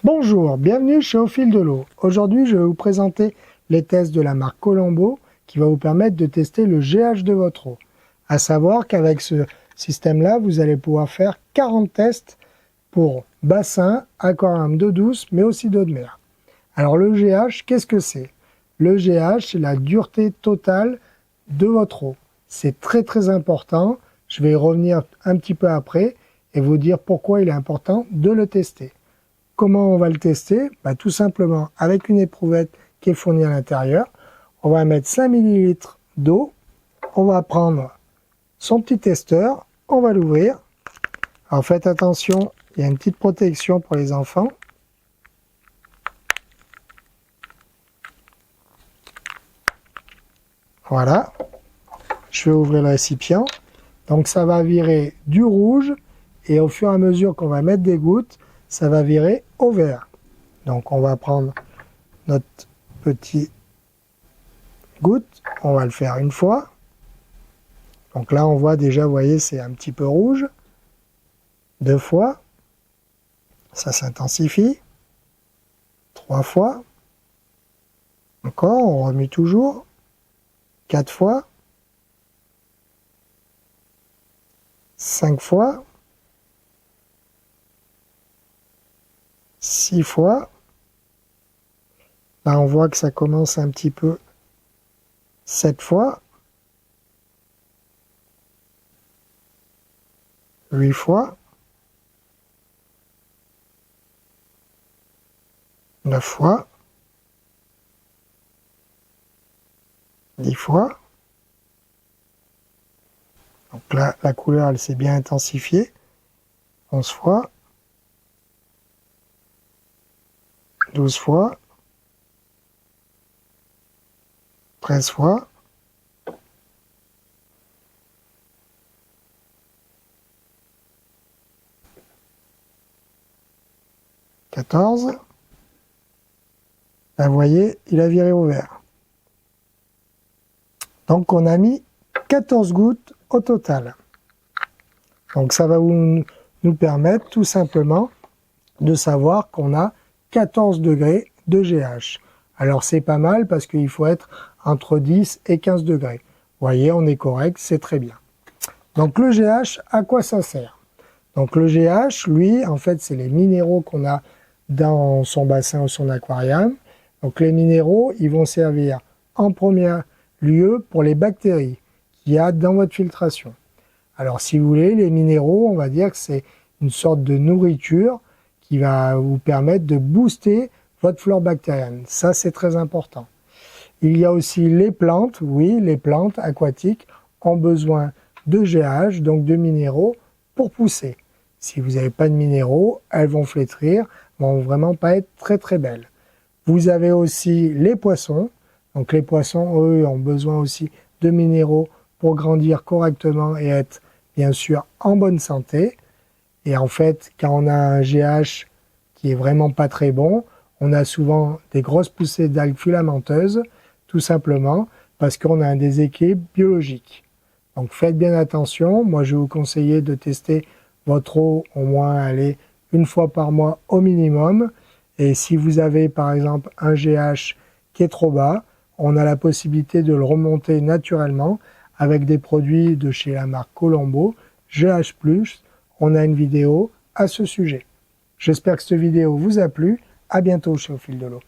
Bonjour, bienvenue chez Au Fil de l'eau. Aujourd'hui, je vais vous présenter les tests de la marque Colombo qui va vous permettre de tester le GH de votre eau. À savoir qu'avec ce système-là, vous allez pouvoir faire 40 tests pour bassin, aquarium d'eau douce, mais aussi d'eau de mer. Alors le GH, qu'est-ce que c'est? Le GH, c'est la dureté totale de votre eau. C'est très important. Je vais y revenir un petit peu après et vous dire pourquoi il est important de le tester. Comment on va le tester? Tout simplement avec une éprouvette qui est fournie à l'intérieur. On va mettre 5 ml d'eau. On va prendre son petit testeur. On va l'ouvrir. Alors faites attention, il y a une petite protection pour les enfants. Voilà. Je vais ouvrir le récipient. Donc ça va virer du rouge et au fur et à mesure qu'on va mettre des gouttes, ça va virer au vert. Donc on va prendre notre petit goutte, on va le faire une fois. Donc là on voit déjà, vous voyez, c'est un petit peu rouge. 2 fois, ça s'intensifie. 3 fois, encore, on remue toujours. 4 fois, 5 fois, 6 fois. Là, on voit que ça commence un petit peu. 7 fois. 8 fois. 9 fois. 10 fois. Donc là, la couleur, elle s'est bien intensifiée. 11 fois. 12 fois. 13 fois. 14. Là, vous voyez, il a viré au vert. Donc, on a mis 14 gouttes au total. Donc, ça va nous permettre tout simplement de savoir qu'on a 14 degrés de GH. Alors, c'est pas mal parce qu'il faut être entre 10 et 15 degrés. Vous voyez, on est correct, c'est très bien. Donc, le GH, à quoi ça sert? Donc, le GH, lui, en fait, c'est les minéraux qu'on a dans son bassin ou son aquarium. Donc, les minéraux, ils vont servir en premier lieu pour les bactéries qu'il y a dans votre filtration. Alors, si vous voulez, les minéraux, on va dire que c'est une sorte de nourriture qui va vous permettre de booster votre flore bactérienne. Ça, c'est très important. Il y a aussi les plantes. Oui, les plantes aquatiques ont besoin de GH, donc de minéraux, pour pousser. Si vous n'avez pas de minéraux, elles vont flétrir, vont vraiment pas être très belles. Vous avez aussi les poissons. Donc les poissons, eux, ont besoin aussi de minéraux pour grandir correctement et être, bien sûr, en bonne santé. Et en fait, quand on a un GH qui est vraiment pas très bon, on a souvent des grosses poussées d'algues filamenteuses, tout simplement parce qu'on a un déséquilibre biologique. Donc faites bien attention. Moi, je vais vous conseiller de tester votre eau au moins aller une fois par mois au minimum. Et si vous avez par exemple un GH qui est trop bas, on a la possibilité de le remonter naturellement avec des produits de chez la marque Colombo, GH+. On a une vidéo à ce sujet. J'espère que cette vidéo vous a plu. À bientôt chez Au Fil de l'eau.